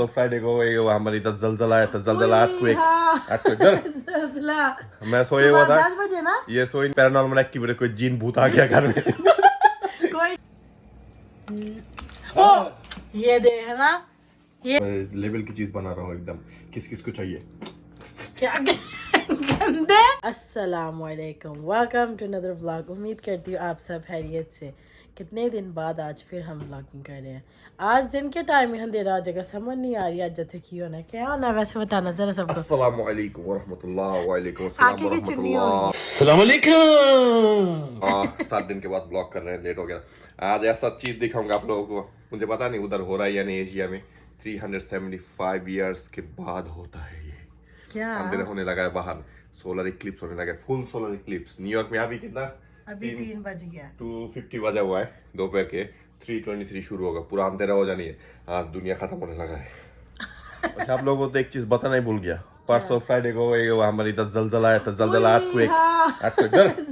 तो फ्राइडे को हमारी इधर जलजला आया था, जलजला जलजला मैं सोए हुआ था 10 बजे ना। ये सोई पैरानॉर्मल एक्टिविटी, कोई जीन भूत आ गया घर में। कोई ओ ये दे है ना, ये लेवल की चीज बना रहा हूँ एकदम। किस किस को चाहिए क्या गंदे। अस्सलाम वालेकुम, वेलकम टू अनदर व्लॉग। उम्मीद करती हूँ आप सब खैरियत से। कितने दिन बाद आज फिर हम व्लॉगिंग कर रहे हैं। आज दिन के टाइम में अंधेरा हो जाएगा, समझ नहीं आ रही आज जैसे की होना क्या होना। वैसे बताना जरा सबको। अस्सलाम वालेकुम व रहमतुल्लाह। वालेकुम अस्सलाम व रहमतुल्लाह। अस्सलाम वालेकुम। 7 दिन के बाद ब्लॉग कर रहे हैं, लेट हो गया। आज ऐसा चीज दिखाऊंगा आप लोगों को, मुझे पता नहीं उधर हो रहा है या नहीं। एशिया में 375 इयर्स के बाद होता है ये। क्या अंधेरा होने लगा है बाहर, सोलर इक्लिप्स होने लगा है, फुल सोलर इक्लिप्स। न्यूयॉर्क में अभी कितना, अभी 3 बज गया, 2:50 बजा हुआ है दोपहर के। 3:23 शुरू होगा, पूरा अंधेरा हो जानी है। आज दुनिया खत्म होने लगा है। अच्छा, आप लोगों को तो एक चीज बताना ही भूल गया। परसों फ्राइडे को हमारी इधर जलजला आया था, जलजला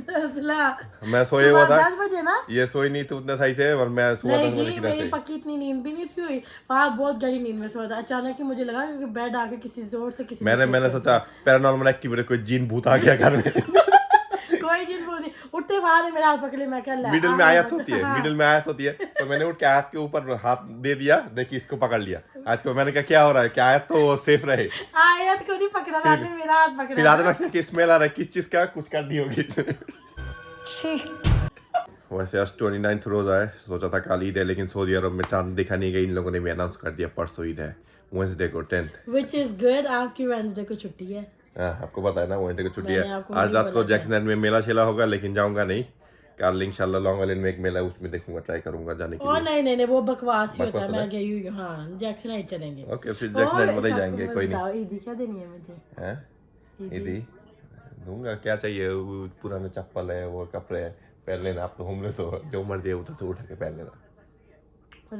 जलजला मैं सोए हुआ था 10 बजे ना। ये सोई नहीं थी उतने सही से, और मैं सोया था। मेरी पक्की इतनी नींद भी नहीं थी हुई, वहाँ बहुत गहरी नींद में सोया था। अचानक ही मुझे लगा कि बेड आके किसी जोर से किसी मैंने सोचा पैरानॉर्मल एक्टिविटी, कोई जीन भूत आ गया घर में। कोई जिन बोल नहीं उठते बाहर मेरा हाथ पकड़े, मैं क्या मिडिल में आयत होती है, मिडिल में आयत होती है, तो मैंने उठ के आयत के ऊपर हाथ दे दिया, देखिए इसको पकड़ लिया। आज को मैंने कहा क्या हो रहा है, क्या आयत तो सेफ रहे। आयत को नहीं पकड़ा था, आपने मेरा हाथ पकड़ा। फिर आदमी की स्मेल आ रहा है, किस चीज का, कुछ कर दी होगी। वैसे आज 29 रोजा है। सोचा था कल ईद है, लेकिन सऊदी अरब में चांद दिखा नहीं गई। इन लोगों ने भी अनाउंस कर दिया परसों ईद है, वेडनेसडे को 10th। Which is good, आपकी वेडनेसडे को छुट्टी है। आपको पता है ना, वेडनेसडे को छुट्टी है। आपको आज रात को जैक्सन में मेला शेला होगा, लेकिन जाऊंगा नहीं। कल इंशाल्लाह लॉन्ग आइलैंड में एक मेला है, उसमें देखूंगा, ट्राई करूंगा जाने के लिए। नहीं वो बकवास ही होता है। मैं गई हूँ, हाँ जैक्सन हाइट चलेंगे। ओके, फिर जैक्सन हाइट में ही जाएंगे। कोई नहीं। ईदी क्या देनी है मुझे? हैं ईदी दूंगा, क्या चाहिए। वो पुराने चप्पल है, वो कपड़े है, पहन लेना। आप तो होमलेस हो, जो मर्जी है उधर से उठा के पहन लेना।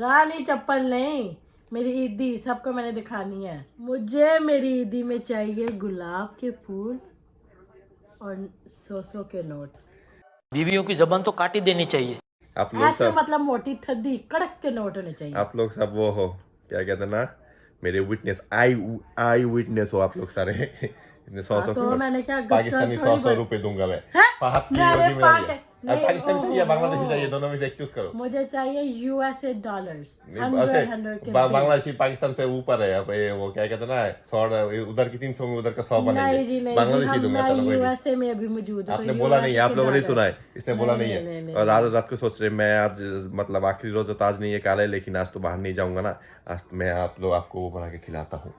रानी चप्पल नहीं, मेरी ईदी सबको मैंने दिखानी है। मुझे मेरी ईदी में चाहिए गुलाब के फूल और 100 के नोट। बीवियों की जबान तो काट ही देनी चाहिए। आप लोग ऐसे मतलब मोटी थदी कड़क के नोट होने चाहिए। आप लोग सब वो हो, क्या कहते हैं ना, मेरे विटनेस, आई विटनेस हो आप लोग सारे। इतने 100 तो मैंने क्या पाकिस्तानी 100 रुपए दूंगा मैं। पाकिस्तान चाहिए, बांग्लादेशी चाहिए, दोनों में से एक चूज करो। मुझे चाहिए यूएसए डॉलर्स। बांग्लादेशी पाकिस्तान से ऊपर है। अब ये वो क्या कहते हैं ना, 100 उधर की 300 में उधर का 100 बनेंगे। बांग्लादेशी दूंगा, चलो कोई यूएसए में अभी मौजूद है। आपने बोला नहीं, आप लोगों ने सुना है, इसने बोला नहीं है। और आज रात को सोच रहे, मैं आज मतलब आखिरी रोज तो आज नहीं है, काल है, लेकिन आज तो बाहर नहीं जाऊंगा ना। आज मैं आपको वो बना के खिलाता हूँ,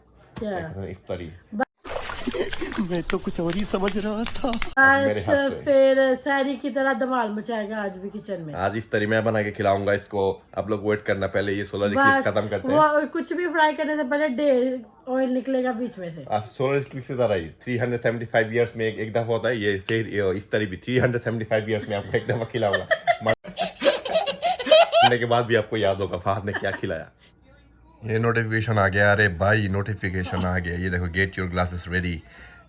इफ्तारी। मैं तो कुछ और ही समझ रहा था। फिर सहरी की तरह धमाल मचाएगा आज भी किचन में। आज इफ्तारी मैं बना के खिलाऊंगा इसको। आप लोग वेट करना, पहले ये सोलर इक्लिप्स खत्म करते हैं। कुछ भी फ्राई करने से पहले ढेर ऑयल निकलेगा बीच में से। आज सोलर इक्लिप्स से तरह ही 375 इयर्स में एक दफा होता है। ये इफ्तारी भी 375 इयर्स में आपको एक दफा खिलाऊंगा। मरने के बाद भी आपको याद होगा फहद ने क्या खिलाया। ये नोटिफिकेशन आ गया, अरे भाई नोटिफिकेशन आ गया। ये देखो, गेट योर ग्लासेस रेडी,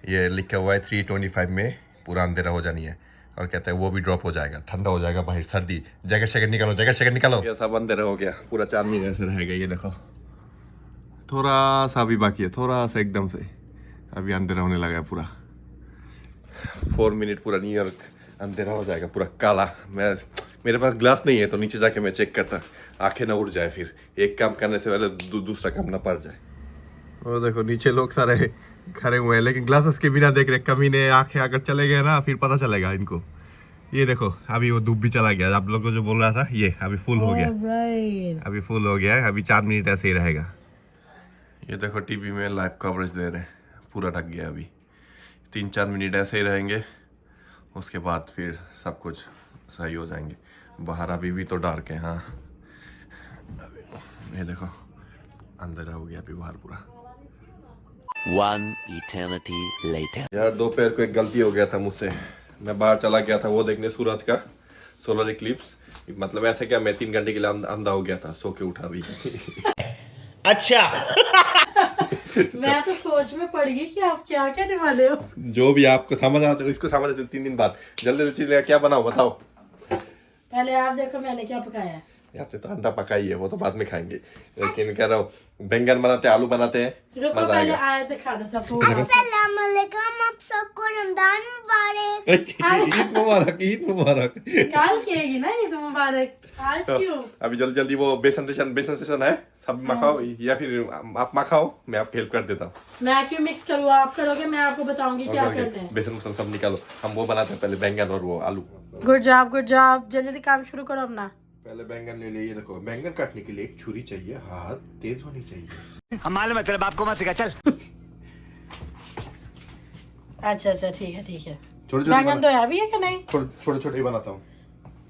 ये लिखा हुआ है 3:25 में पूरा अंधेरा हो जानी है। और कहता है वो भी ड्रॉप हो जाएगा, ठंडा हो जाएगा बाहर, सर्दी। जैकेट शैकेट निकालो, जैकेट शैकेट निकालो। ये सब अंधेरा हो गया, पूरा 4 महीने ऐसे रहेगा। ये देखो, थोड़ा सा भी बाकी है, थोड़ा सा एकदम से अभी अंधेरा होने लगा है पूरा। 4 मिनट पूरा न्यूयॉर्क अंधेरा हो जाएगा, पूरा काला। मेरे पास ग्लास नहीं है, तो नीचे जाके मैं चेक करता, आंखें ना उड़ जाए, फिर एक काम करने से पहले दूसरा काम ना पड़ जाए। और देखो नीचे लोग सारे खड़े हुए हैं, लेकिन ग्लासेस के बिना देख रहे। कमीने आंखें अगर चले गए ना, फिर पता चलेगा इनको। ये देखो, अभी वो धूप भी चला गया। आप लोगों को जो बोल रहा था, ये अभी फुल हो गया। अभी फुल हो गया है, अभी 4 मिनट ऐसे ही रहेगा। ये देखो, टीवी में लाइव कवरेज दे रहे हैं, पूरा ढक गया। अभी 3-4 मिनट ऐसे ही रहेंगे, उसके बाद फिर सब कुछ सही हो जाएंगे। बाहर अभी भी तो डार्क है। हाँ, ये देखो अंधेरा हो गया अभी बाहर पूरा। One eternity later. यार दोपहर को एक गलती हो गया था मुझसे। मैं बाहर चला गया था वो देखने सूरज का सोलर इक्लिप्स। मतलब ऐसे क्या, मैं 3 घंटे के लिए अंधा हो गया था, सो के उठा भी। अच्छा। मैं तो सोच में पड़ गई कि आप क्या कहने वाले हो। जो भी आपको समझ आता है, इसको समझ आते 3 दिन बाद। जल्दी जल्दी क्या बनाओ बताओ। पहले आप देखो मैंने क्या पकाया है। आपने तो अंडा पका ही है, वो तो बाद में खाएंगे, लेकिन कह रहा हूँ बैंगन बनाते हैं, आलू बनाते हैं, रुको मजा पहले आएगा। आए दिखा दो सबको। अस्सलाम वालेकुम, आप सबको रमजान मुबारक। ईद मुबारक, ईद मुबारक। कल किएगी ना ईद मुबारक, आज तो क्यों? अभी जल्दी जल्दी वो बेसन स्टेशन है, सब मखाओ या फिर आप मखाओ, मैं आपकी हेल्प कर देता हूँ। मैं क्यों मिक्स करूँ, आप करोगे, मैं आपको बताऊंगी क्या करना है। बेसन उसन सब निकालो, हम वो बनाते हैं पहले बैंगन और वो आलू। गुड जॉब, जल्दी जल्दी काम शुरू करो अपना। पहले बैंगन ले लिए, ये देखो बैंगन काटने के लिए एक छुरी चाहिए, हाथ तेज होनी चाहिए। हम मालूम है तेरे बाप को मत सिखा, चल। अच्छा ठीक है ठीक है। छोटे बैंगन धोया भी है कि नहीं? छोटे ही बनाता हूँ,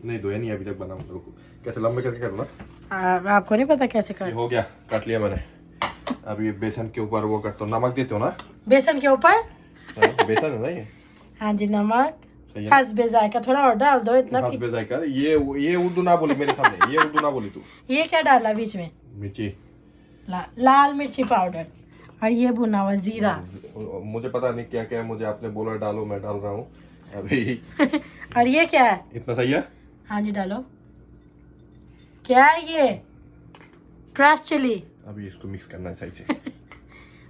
नहीं धोया नहीं अभी तक, बनाऊँ। रुको, कैसे लंबे करके करूँ ना। आपको नहीं पता कैसे ये कर? हो गया, काट लिया मैंने। अब ये बेसन के ऊपर वो करता हूँ, नमक देते हो ना? बेसन के ऊपर? हाँ, बेसन है ना ये? हाँ जी, नमक सही है। हस्बे जायका थोड़ा और डाल दो, इतना हाथ बेजाय कर, ये उर्दू ना बोली मेरे सामने, ये उर्दू ना बोली तू। ये क्या डाला बीच में? मिर्ची। लाल मिर्ची पाउडर और ये भुना हुआ जीरा। मुझे पता नहीं क्या क्या है, मुझे आपने बोला डालो, मैं डाल रहा हूँ अभी। और ये क्या है? इतना सही है? हाँ जी डालो। क्या है ये? Crush chilli. अभी इसको मिक्स करना है सही से।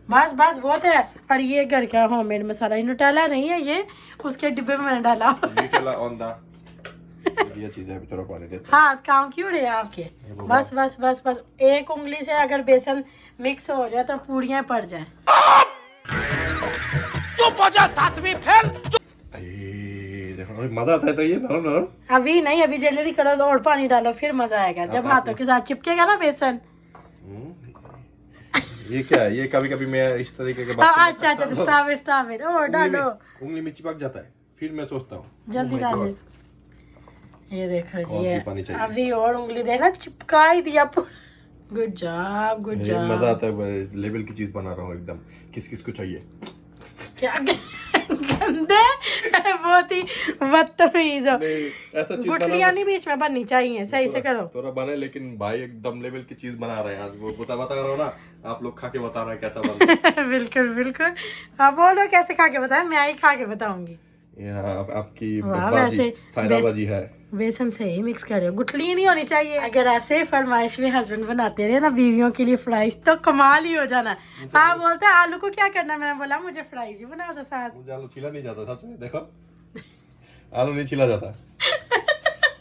बस बहुत है। और ये घर का होममेड मसाला, न्यूटेला नहीं है ये, उसके डिब्बे में मैंने डाला। न्यूटेला ऑन द, ये चीज है, अभी थोड़ा पानी देता हाँ, काम क्यों रहे हैं आपके? बस एक उंगली से अगर बेसन मिक्स हो जाए तो पूड़ियाँ पड़ जाए। चुप हो जा सातवीं फेल। हूँ। ये देखो मजा आता है, तो ये नरम नरम। अभी नहीं, अभी जल्दी करो और पानी डालो, फिर मजा आएगा जब हाथों के साथ चिपकेगा ना बेसन। ये क्या है? ये कभी कभी मैं इस तरीके के बात अच्छा स्टॉप इट और डालो। उंगली में चिपक जाता है, फिर मैं सोचता हूँ जल्दी Oh my डालो। God, ये देखो और जी, भी पानी चाहिए। अभी और उंगली देना, चिपका ही दिया। गुड जॉब ये मजा आता है, लेवल की चीज बना रहा हूँ एकदम। किस किस को चाहिए? क्या गंदे, बहुत ही बदतमीज हो। ऐसा चीज गुठलियां नहीं बीच में बननी चाहिए, सही से करो। थोड़ा बने, लेकिन भाई एकदम लेवल की चीज बना रहे हैं आज। वो बता रहा हूँ ना, आप लोग खा के बता रहे हैं कैसा बना। बिल्कुल। आप बोलो कैसे खा के बताएं, मैं ही खा के बताऊंगी। यहाँ आपकी वाह, बाजी, वैसे सायरा बाजी है। बेसन से ही मिक्स करो, गुठली नहीं होनी चाहिए। अगर ऐसे फरमाइश में हस्बैंड बनाते रहे ना बीवियों के लिए फ्राइज, तो कमाल ही हो जाना। हाँ बोलते हैं आलू को क्या करना, मैंने बोला मुझे फ्राइज ही बना दो साथ। मुझे आलू छीला नहीं जाता, सच में देखो। आलू नहीं छीला जाता,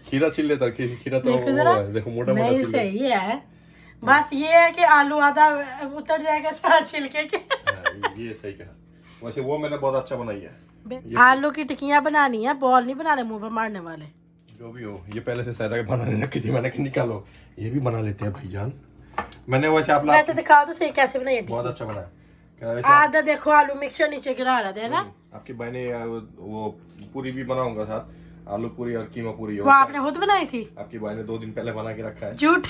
खीरा छील लेता। खीरा तो देखो जरा, वो है, देखो मोटा नहीं मोटा सही है। बस ये है कि आलू आधा उतर जाएगा साथ छिलके के। ये सही कहा। वैसे वो मैंने बहुत अच्छा बनाई है। आलू की टिक्कियां बनानी है, बॉल नहीं बनाने मुंह पे मारने वाले। जो भी हो, ये पहले से सायरा के बनाने रखी थी मैंने कि निकालो, ये भी बना लेते हैं भाईजान। मैंने वैसे आप वैसे दिखाओ तो सही कैसे बनाई बहुत टिक्की। अच्छा बनाया। क्या वैसे आधा देखो आलू मिक्सर नीचे गिरा रहा है ना। आपकी बहने वो पूरी भी बनाऊंगा साथ, आलू पूरी और कीमा पूरी। वो आपने खुद बनाई थी? आपकी बहन ने 2 दिन पहले बना के रखा है। झूठ।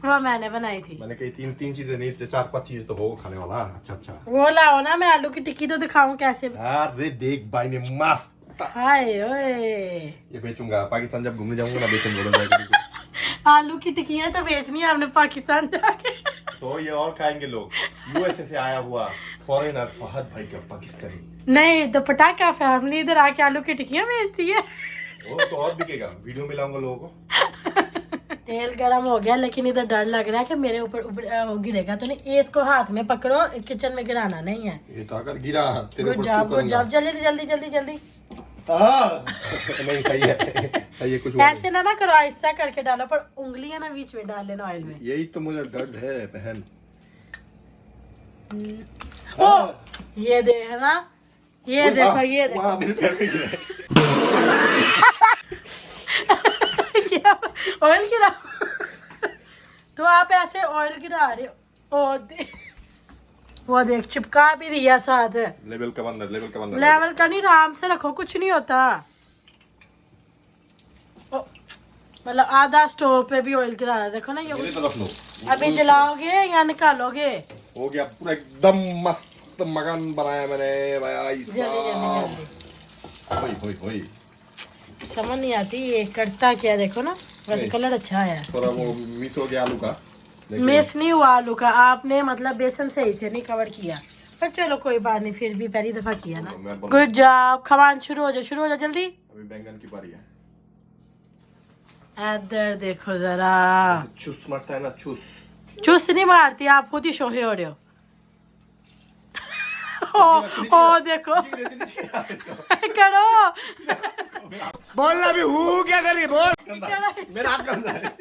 वो मैंने बनाई थी। मैंने कही तीन चीजें नहीं, 4-5 चीजें तो हो खाने वाला। अच्छा वो लाओ ना, मैं आलू की टिक्की तो दिखाऊं कैसे। अरे देख भाई ने मस्त। हाय ओए, ये बेचूंगा पाकिस्तान, जब घूमने जाऊंगा ना बेचूंगा। आलू की टिक्कियां तो बेचनी है आपने पाकिस्तान जाके। तो ये और खाएंगे लोग, यूएसए से आया हुआ फॉरेनर फहद भाई का पाकिस्तानी। नहीं तो पटाखा फैमिली इधर आके आलू की टिक्कियां बेचती है। वो तो और बिकेगा, वीडियो में लाऊंगा लोगों को। तेल गरम हो गया, लेकिन इधर डर लग रहा है कि मेरे ऊपर गिरेगा तो नहीं। इसको हाथ में पकड़ो, किचन में गिराना नहीं है। ये तो अगर गिरा तेरे गुड ऊपर जॉब, जल्दी। नहीं सही है, सही है। कुछ ऐसे ना करो, ऐसा करके डालो, पर उंगलियां ना बीच में डाल लेना ऑयल में। यही तो मुझे डर है बहन। ओ, ये दे है ना, ये देखो, ये देखो। वहाँ मेरे पैर पे गिरा है। ऑयल गिरा। तो आप ऐसे ऑयल गिरा रहे हो। वो देख, चिपका भी दिया साथ। लेवल का बंदर। लेवल का नहीं, आराम से रखो, कुछ नहीं होता। मतलब आधा स्टोव पे भी ऑयल गिरा रहा है, देखो ना ये। मेरी तरफ लो। अभी जलाओगे या निकालोगे? हो गया पूरा एकदम मस्त मकान बनाया मैंने भाई साहब। होई समझ नहीं आती ये करता क्या, देखो ना। वैसे कलर अच्छा है, थोड़ा वो मिस हो गया आलू का। मिस नहीं हुआ आलू का, आपने मतलब बेसन सही से नहीं कवर किया। पर चलो कोई बात नहीं, फिर भी पहली दफा किया ना। Good job. खवान शुरू हो जाओ जल्दी। अभी बैंगन की बारी है। इधर देखो जरा, चूस मारता है ना, चूस। चुस्त नहीं मारती, आप खुद ही शोहे हो रहे हो। ओ देखो करो, बोलना भी हूँ क्या करी बोल। मेरा हाथ गंदा है।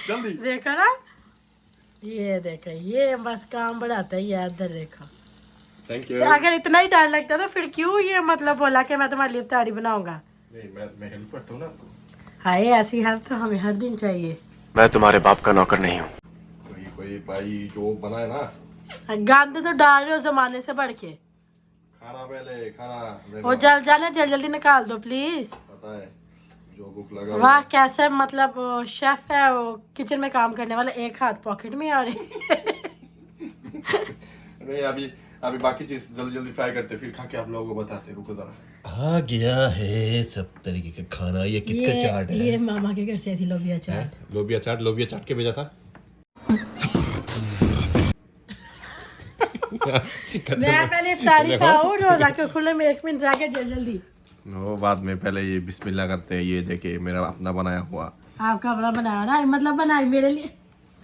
जल्दी देखो ना, ये देखो, ये बस काम बढ़ाता है ये। इधर देखो, थैंक तो अगर इतना ही डर लगता तो फिर क्यों ये मतलब बोला कि मैं तुम्हारे लिए इफ्तारी बनाऊंगा। नहीं, मैं हेल्प करता हूँ ना आपको। हाय, ऐसी हेल्प तो हमें हर दिन चाहिए। मैं तुम्हारे बाप का नौकर नहीं हूँ। कोई भाई जो बनाए ना, गंद तो डाल रहे हो जमाने से बढ़ के। खाना पहले खाना देखो, वो जल जाने, जल्दी निकाल दो प्लीज। पता है जो भूख लगा वाह, कैसे मतलब शेफ है वो, किचन में काम करने वाला, एक हाथ पॉकेट में आ रहे। नहीं, अभी बाकी चीज जल्दी जल्दी फ्राई करते, फिर खा के आप लोगों को बताते। रुको जरा। आ गया है सब तरीके का खाना। ये किसका चाट है? ये मामा के घर से थी लोबिया चाट। लोबिया चाट के भेजा था। मैं पहले इफ्तारी खाऊं, रोजा के खुले में 1 मिनट रह के जल्दी। वो बाद में पहले ये बिस्मिल्लाह करते हैं। ये देखे मेरा अपना बनाया हुआ। आपका अपना बनाया ना, मतलब बनाई मेरे लिए।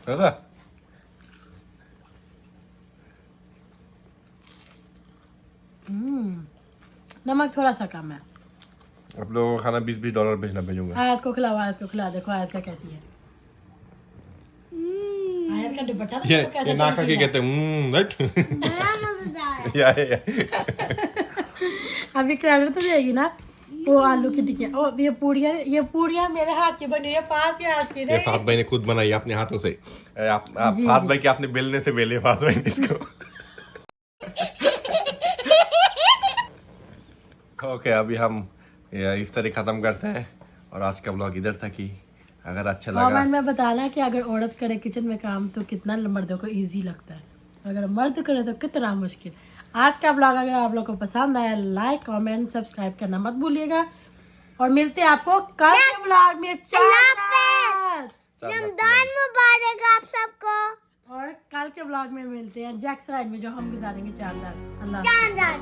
ऐसा नमक थोड़ा सा कम है। आप लोगों को खाना $20 भेजना भेजूंगा। आयत को खिलाओ, आयत को खिला, देखो आयत क्या कहती है। आयत का दुपट्टा तो ये देखो कैसा नाका के चमकीला। कहते हैं राइट। बड़ा मजेदार। या अभी क्रेडिट तो देगी ना वो आलू की टिक्कियाँ। ओ ये पूड़ियाँ मेरे हाथ की बनी है, फात के हाथ की ये नहीं। फात भाई ने खुद बनाई अपने हाथों से। आप जी, फात जी। भाई के आपने बेलने से बेले फात भाई ने इसको। ओके, अभी हम ये इफ्तारी खत्म करते हैं और आज का ब्लॉग इधर तक ही। अगर अच्छा लगा कमेंट में बताना कि अगर औरत करे किचन में काम तो कितना मर्दों को इजी लगता है, अगर मर्द करे तो कितना मुश्किल। आज का ब्लॉग अगर आप लोग को पसंद आया, लाइक कमेंट सब्सक्राइब करना मत भूलिएगा, और मिलते हैं आपको कल के ब्लॉग में। रमजान मुबारक आप सबको। और कल के ब्लॉग में मिलते हैं जैक्स राइड में, जो हम गुजारेंगे 4 रात। अल्लाह चांद रात।